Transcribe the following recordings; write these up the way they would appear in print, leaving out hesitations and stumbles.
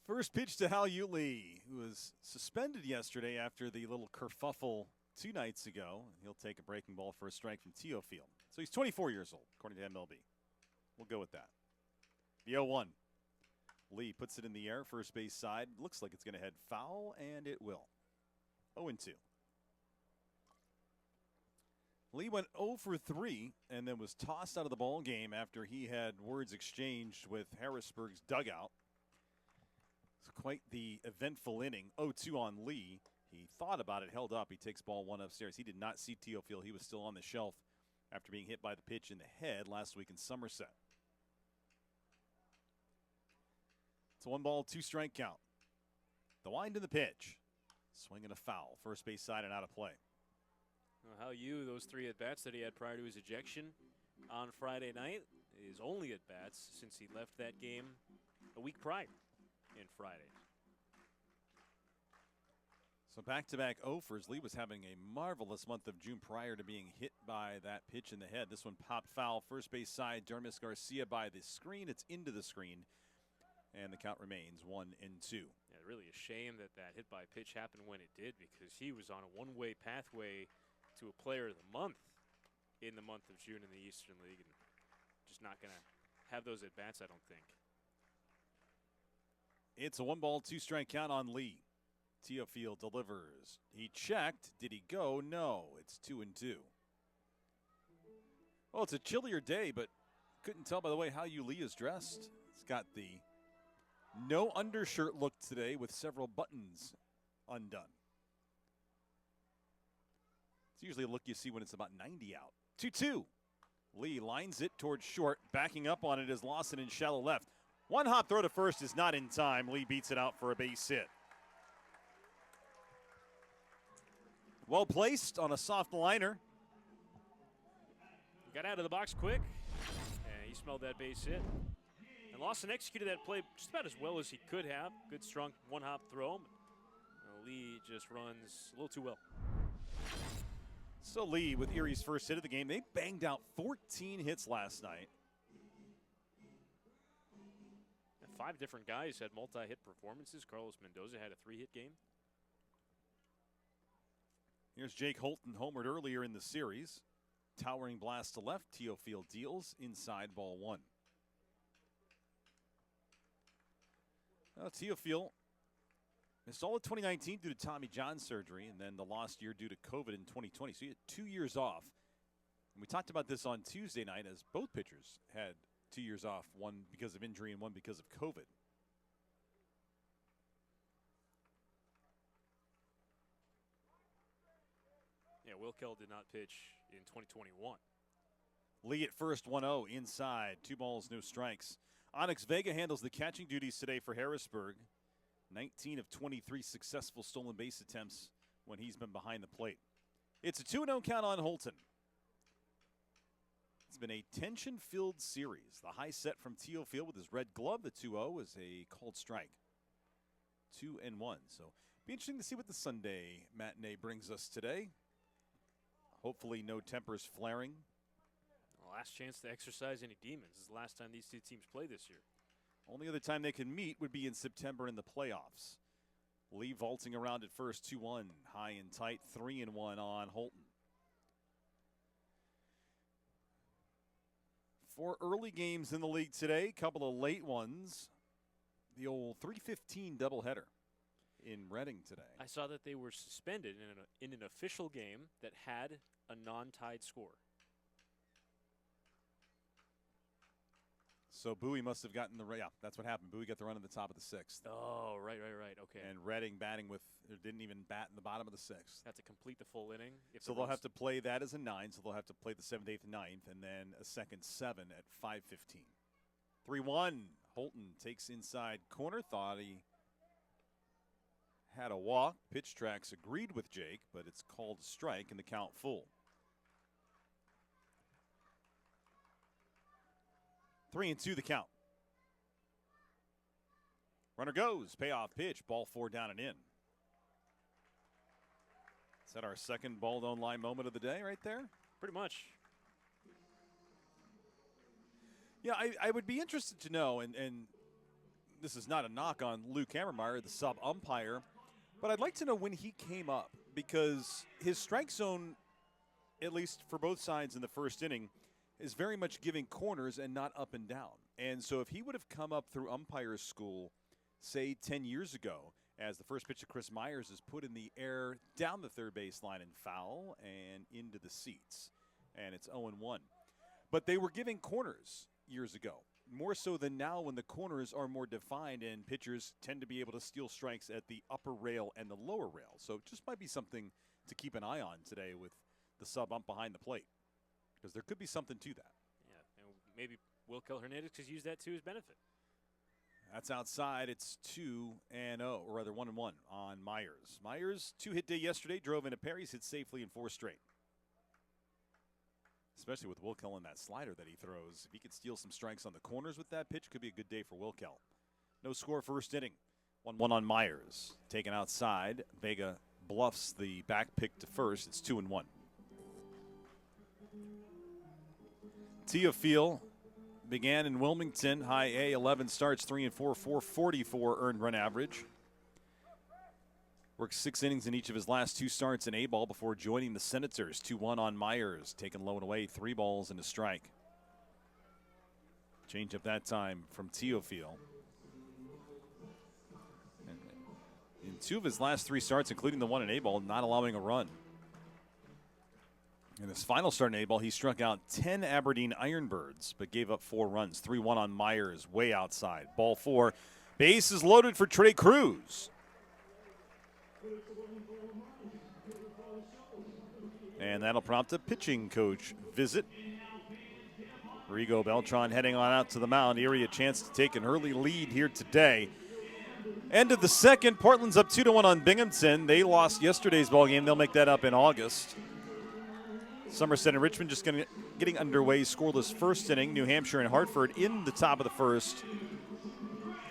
First pitch to Hal Utley, who was suspended yesterday after the little kerfuffle 2 nights ago. He'll take a breaking ball for a strike from Teofil. So he's 24 years old, according to MLB. We'll go with that. The 0-1. Lee puts it in the air, first base side. Looks like it's going to head foul, and it will. 0-2. Lee went 0 for 3 and then was tossed out of the ball game after he had words exchanged with Harrisburg's dugout. It's quite the eventful inning. 0-2 on Lee. He thought about it, held up. He takes ball 1 upstairs. He did not see Teofil. He was still on the shelf after being hit by the pitch in the head last week in Somerset. It's a 1-2 count. The wind to the pitch. Swing and a foul. First base side and out of play. Well, those 3 at-bats that he had prior to his ejection on Friday night, his only at-bats since he left that game a week prior in Friday. So back-to-back 0-fers. Lee was having a marvelous month of June prior to being hit by that pitch in the head. This one popped foul. First base side, Dermis Garcia by the screen. It's into the screen. And the count remains 1-2. Yeah, really a shame that that hit by pitch happened when it did, because he was on a one-way pathway to a player of the month in the month of June in the Eastern League, and just not going to have those at-bats, I don't think. It's a 1-2 count on Lee. Teofil delivers. He checked. Did he go? No. It's 2-2. Well, it's a chillier day, but couldn't tell by the way how Lee is dressed. He's got the no undershirt look today with several buttons undone. It's usually a look you see when it's about 90 out. 2-2. Lee lines it towards short. Backing up on it is Lawson in shallow left. One hop throw to first is not in time. Lee beats it out for a base hit. Well placed on a soft liner. Got out of the box quick, and he smelled that base hit. And Lawson executed that play just about as well as he could have. Good, strong one-hop throw. Lee just runs a little too well. So Lee with Erie's first hit of the game. They banged out 14 hits last night. And 5 different guys had multi-hit performances. Carlos Mendoza had a 3-hit game. Here's Jake Holton, homered earlier in the series. Towering blast to left. Teofil deals inside, ball 1. Well, Teofil missed all of 2019 due to Tommy John surgery, and then the lost year due to COVID in 2020. So he had 2 years off. And we talked about this on Tuesday night, as both pitchers had 2 years off, one because of injury and one because of COVID. Yeah, Will Kell did not pitch in 2021. Lee at first, 1-0 inside. 2 balls, no strikes. Onyx Vega handles the catching duties today for Harrisburg. 19 of 23 successful stolen base attempts when he's been behind the plate. It's a 2-0 count on Holton. It's been a tension-filled series. The high set from Teofil with his red glove. The 2-0 is a called strike. 2-1. So be interesting to see what the Sunday matinee brings us today. Hopefully no tempers flaring. Last chance to exercise any demons. This is the last time these 2 teams play this year. Only other time they can meet would be in September in the playoffs. Lee vaulting around at first, 2-1, high and tight, 3-1 on Holton. 4 early games in the league today, couple of late ones. The old 3:15 doubleheader in Reading today. I saw that they were suspended in an official game that had a non-tied score. So Bowie must have gotten yeah, that's what happened. Bowie got the run at the top of the 6th. Oh, right, okay. And Reading batting didn't even bat in the bottom of the 6th. Have to complete the full inning. So they'll have to play that as a 9, so they'll have to play the 7th, 8th, and 9th, and then a second 7 at 5:15. 3-1, Holton takes inside corner, thought he had a walk. Pitch tracks agreed with Jake, but it's called a strike and the count full. 3-2 the count. Runner goes, payoff pitch, ball 4 down and in. Is that our second ball don't lie moment of the day right there? Pretty much. Yeah, I would be interested to know, and this is not a knock on Luke Hammermeyer, the sub umpire, but I'd like to know when he came up, because his strike zone, at least for both sides in the first inning, is very much giving corners and not up and down. And so if he would have come up through umpire school, say 10 years ago, as the first pitch of Chris Myers is put in the air down the third baseline and foul and into the seats, and it's 0-1. But they were giving corners years ago, more so than now when the corners are more defined and pitchers tend to be able to steal strikes at the upper rail and the lower rail. So it just might be something to keep an eye on today with the sub ump behind the plate, because there could be something to that. Yeah, and maybe Wilkel Hernandez could use that to his benefit. That's outside. It's 2-0, or rather 1-1 on Myers. Myers, 2-hit day yesterday, drove in a pair. He's hit safely in 4 straight. Especially with Wilkel and that slider that he throws. If he could steal some strikes on the corners with that pitch, could be a good day for Wilkel. No score first inning. 1-1 on Myers. Taken outside. Vega bluffs the back pick to first. It's 2-1. Teofil began in Wilmington, high A, 11 starts, 3 and 4, 444 earned run average. Worked 6 innings in each of his last 2 starts in A-ball before joining the Senators. 2-1 on Myers, taken low and away, 3 balls and a strike. Change up that time from Teofil. In 2 of his last 3 starts, including the one in A-ball, not allowing a run. In his final start in A-ball, he struck out 10 Aberdeen Ironbirds, but gave up 4 runs. 3-1 on Myers, way outside. Ball 4. Base is loaded for Trey Cruz. And that'll prompt a pitching coach visit. Rigo Beltran heading on out to the mound. Erie a chance to take an early lead here today. End of the second, Portland's up 2-1 on Binghamton. They lost yesterday's ball game. They'll make that up in August. Somerset and Richmond just getting underway. Scoreless first inning. New Hampshire and Hartford in the top of the first.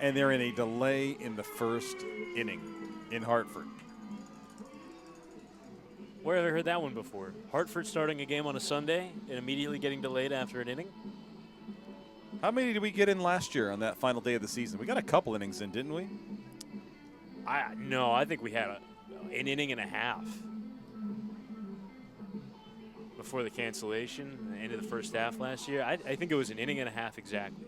And they're in a delay in the first inning in Hartford. Where have I heard that one before? Hartford starting a game on a Sunday and immediately getting delayed after an inning? How many did we get in last year on that final day of the season? We got a couple innings in, didn't we? No, I think we had an inning and a half before the cancellation, the end of the first half last year. I think it was an inning and a half exactly.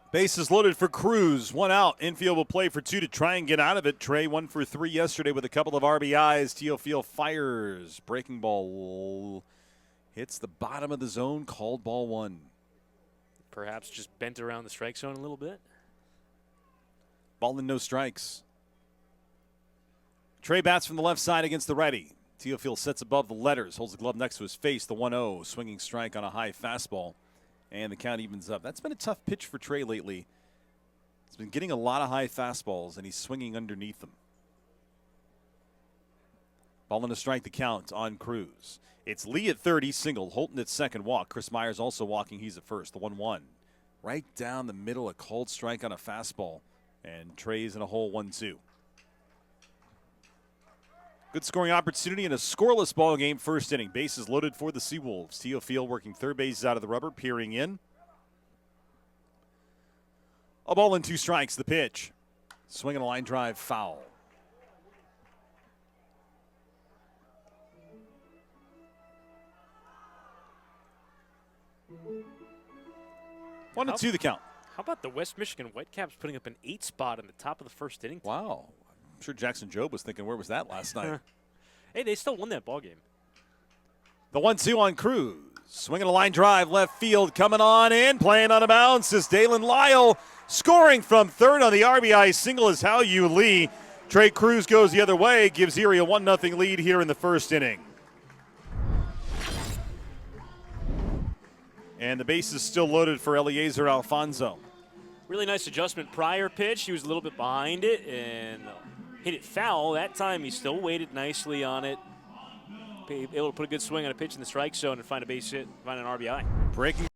Bases loaded for Cruz. 1 out. Infield will play for 2 to try and get out of it. Trey 1 for 3 yesterday with a couple of RBIs. Teofil fires. Breaking ball hits the bottom of the zone. Called ball 1. Perhaps just bent around the strike zone a little bit. Ball and no strikes. Trey bats from the left side against the righty. Teofil sets above the letters. Holds the glove next to his face. The 1-0. Swinging strike on a high fastball. And the count evens up. That's been a tough pitch for Trey lately. He's been getting a lot of high fastballs, and he's swinging underneath them. Ball and a strike, the count on Cruz. It's Lee at third. He's singled. Holton at second, walk. Chris Myers also walking. He's at first. The 1-1. Right down the middle, a called strike on a fastball. And Trey's in a hole 1-2. Good scoring opportunity in a scoreless ball game first inning. Bases loaded for the SeaWolves. Teofil working third base out of the rubber, peering in. A ball and 2 strikes, the pitch. Swinging a line drive, foul. One and 2 the count. How about the West Michigan Whitecaps putting up an 8 spot in the top of the first inning? Wow. I'm sure Jackson Jobe was thinking, where was that last night? Hey, they still won that ball game. The 1-2 on Cruz. Swinging a line drive, left field, coming on in, playing on a bounce is Dalen Lyle. Scoring from third on the RBI single is Hao-Yu Lee. Trey Cruz goes the other way, gives Erie a 1-0 lead here in the first inning. And the base is still loaded for Eliezer Alfonso. Really nice adjustment. Prior pitch, he was a little bit behind it and hit it foul. That time he still waited nicely on it. Able to put a good swing on a pitch in the strike zone and find a base hit, find an RBI. Breaking